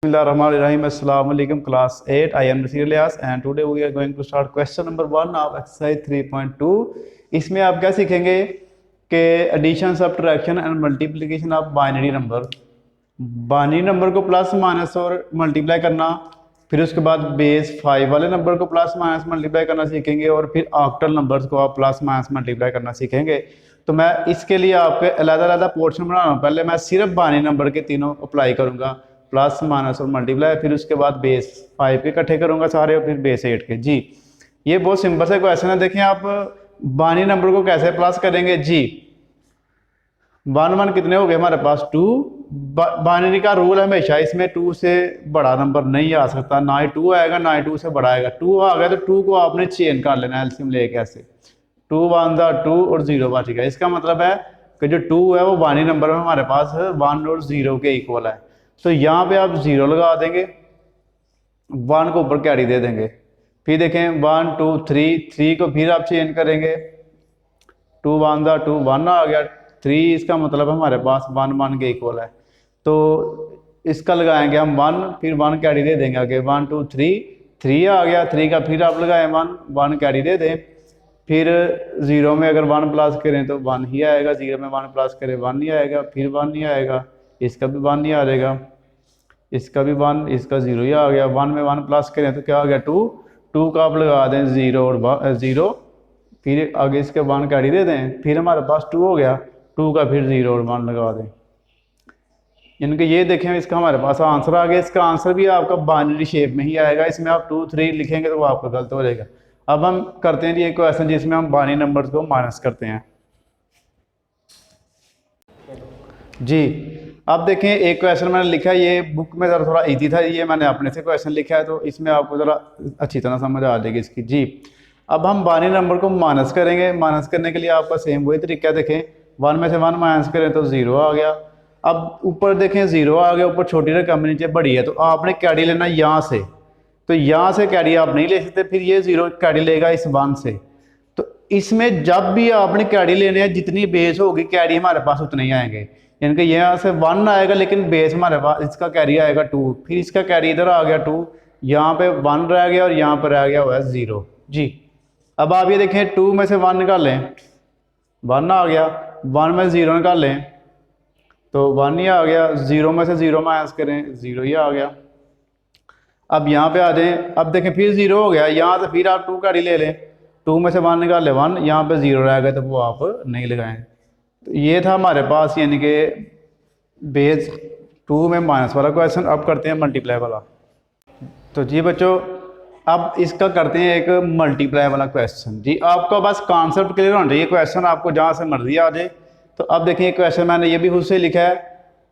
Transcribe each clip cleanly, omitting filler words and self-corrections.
Bismillahirrahmanirrahim. Assalamu alaikum class 8. I am Nasir Ilyas and today we are going to start question number 1 of exercise 3.2. इसमें आप क्या सीखेंगे कि addition, subtraction and multiplication of binary number. Binary number को plus minus और multiply करना, फिर उसके बाद बेस 5 वाले नंबर को प्लस माइनस मल्टीप्लाई करना सीखेंगे और फिर ऑक्टल नंबर्स को आप प्लस माइनस मल्टीप्लाई करना सीखेंगे। तो मैं इसके लिए आपके अलग-अलग पोर्शन बना रहा हूँ। पहले मैं सिर्फ बाइनरी नंबर के तीनों अप्लाई करूँगा, प्लस माइनस और मल्टीप्लाई, फिर उसके बाद बेस 5 के इकट्ठे करूँगा सारे और फिर बेस 8 के। जी ये बहुत सिंपल सा क्वेश्चन है। देखें आप बाइनरी नंबर को कैसे प्लस करेंगे। जी 1 कितने हो गए हमारे पास 2। बाइनरी का रूल है हमेशा इसमें 2 से बड़ा नंबर नहीं आ सकता, ना ही 2 आएगा ना ही 2 से बड़ा आएगा। 2 आ गया तो 2 को आपने चेंज कर लेना एलसीएम लेके ऐसे 2 1 2 और 0 बच गया। इसका मतलब है कि जो 2 है वो बाइनरी नंबर में हमारे पास 1 और 0 के इक्वल है। तो यहाँ पे आप 0 लगा देंगे, 1 को ऊपर कैरी दे देंगे, फिर देखें 1 2 3 को फिर आप चेंज करेंगे 2 1 2 1 आ गया 3। इसका मतलब हमारे पास 1 1 के इक्वल है। तो इसका लगाएंगे हम 1, फिर 1 कैरी दे देंगे आगे 1 2 3 आ गया 3 का फिर आप लगाएं 1 कैरी दे दें, फिर 0 में अगर 1 प्लस करें तो 1 ही आएगा, 0 में 1 प्लस करें 1 ही आएगा, फिर 1 ही आएगा, इसका भी 1 ही आ जाएगा, इसका भी 1, इसका 0 ही आ गया। 1 में 1 प्लस करें तो क्या आ गया 2 का आप लगा दें 0 और 0, फिर आगे इसके 1 कैरी दे दें, फिर हमारे पास 2 हो गया, 2 का फिर 0 और 1 लगा दें। इनके ये देखें इसका हमारे पास आंसर आ गया। इसका आंसर भी आपका बाइनरी शेप में ही आएगा। इसमें आप 2 3 लिखेंगे तो वो आपका गलत हो जाएगा। अब हम करते हैं ये क्वेश्चन जिसमें हम बाइनरी नंबर्स को माइनस करते हैं। जी अब देखें एक क्वेश्चन मैंने लिखा है, ये बुक में ज़रा थोड़ा इजी था, ये मैंने अपने से क्वेश्चन लिखा है तो इसमें आपको ज़रा अच्छी तरह समझ आ जाएगी इसकी। जी अब हम बाइनरी नंबर को माइनस करेंगे। माइनस करने के लिए आपका सेम वही तरीका है। देखें 1 में से 1 माइनस करें तो 0 आ गया। अब ऊपर देखें 0 आ गया, ऊपर छोटी रकम नीचे बड़ी है, तो आपने कैरी लेना यहाँ से, तो यहाँ से कैरी आप नहीं ले सकते, फिर ये 0 कैरी लेगा इस 1 से। तो इसमें जब भी आपने कैरी लेने हैं जितनी बेस होगी कैरी हमारे पास उतने ही आएंगे। यानी कि यहाँ से 1 आएगा लेकिन बेस हमारे पास इसका कैरी आएगा 2, फिर इसका कैरी इधर आ गया 2, यहाँ पे 1 रह गया और यहाँ पर रह गया हुआ है 0। जी अब आप ये देखें 2 में से 1 निकालें 1 आ गया, 1 में 0 निकालें तो 1 ही आ गया, 0 में से 0 माइनस करें 0 ही आ गया। अब यहाँ पे आ जाएं, अब देखें फिर 0 हो गया, यहाँ से फिर आप 2 कैरी ले लें, 2 में से 1 निकालें 1, यहाँ पे 0 रह गया तो वो आप नहीं लगाएं। तो ये था हमारे पास यानी कि बेस 2 में माइनस वाला क्वेश्चन। अब करते हैं मल्टीप्लाई वाला। तो जी बच्चों अब इसका करते हैं एक मल्टीप्लाई वाला क्वेश्चन। जी आपका बस कॉन्सेप्ट क्लियर होना चाहिए, क्वेश्चन आपको जहाँ से मर्जी आ जाए। तो अब देखिए क्वेश्चन मैंने ये भी खुद से लिखा है।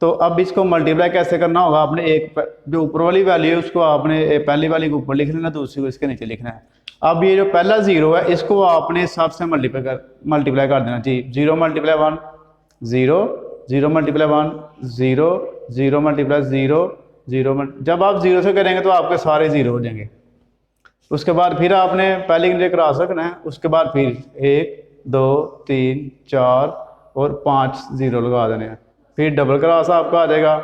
तो अब इसको मल्टीप्लाई कैसे करना होगा, आपने एक जो ऊपर वाली वैल्यू है उसको आपने पहली वाली को ऊपर लिख लेना, दूसरी को इसके नीचे लिखना है। अब ये जो पहला 0 है इसको आपने सबसे मल्टीप्लाई कर देना। जी 0 मल्टीप्लाई 1 0, 0 मल्टीप्लाई 1 0, 0 मल्टीप्लाई 0 0। जब आप 0 से करेंगे तो आपके सारे 0 हो जाएंगे। उसके बाद फिर आपने पहले के लिए क्रॉस रखना है, उसके बाद फिर 1 2 3 4 और 5 0 लगा देने हैं, फिर डबल क्रॉस आपका आ जाएगा।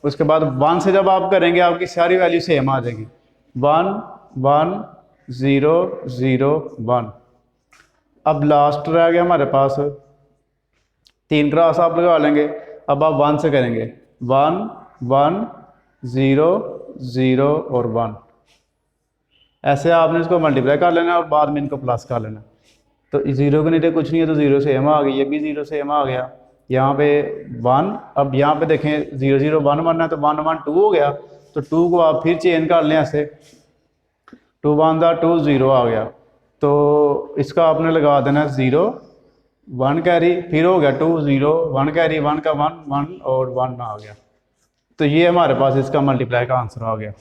उसके बाद 1 से जब आप करेंगे आपकी सारी वैल्यू सेम आ जाएगी, 1 1 0 0 1। अब लास्ट रह गया हमारे पास 3 क्रॉस आप लगा लेंगे। अब आप 1 से करेंगे 1 1 0 0 और 1, ऐसे आपने इसको मल्टीप्लाई कर लेना और बाद में इनको प्लस कर लेना। तो 0 के नीचे कुछ नहीं है तो 0 सेम आ गई, ये भी 0 सेम आ गया, यहाँ पे 1। अब यहाँ पे देखें 0 0 1 1 है तो 1 1 2 हो गया, तो 2 को आप फिर चेंज कर लें ऐसे 2 1 2 0 आ गया। तो इसका आपने लगा देना 0 1 कैरी, फिर हो गया 2 0 1 कैरी, 1 का 1 1 और 1 आ गया। तो ये हमारे पास इसका मल्टीप्लाई का आंसर आ गया।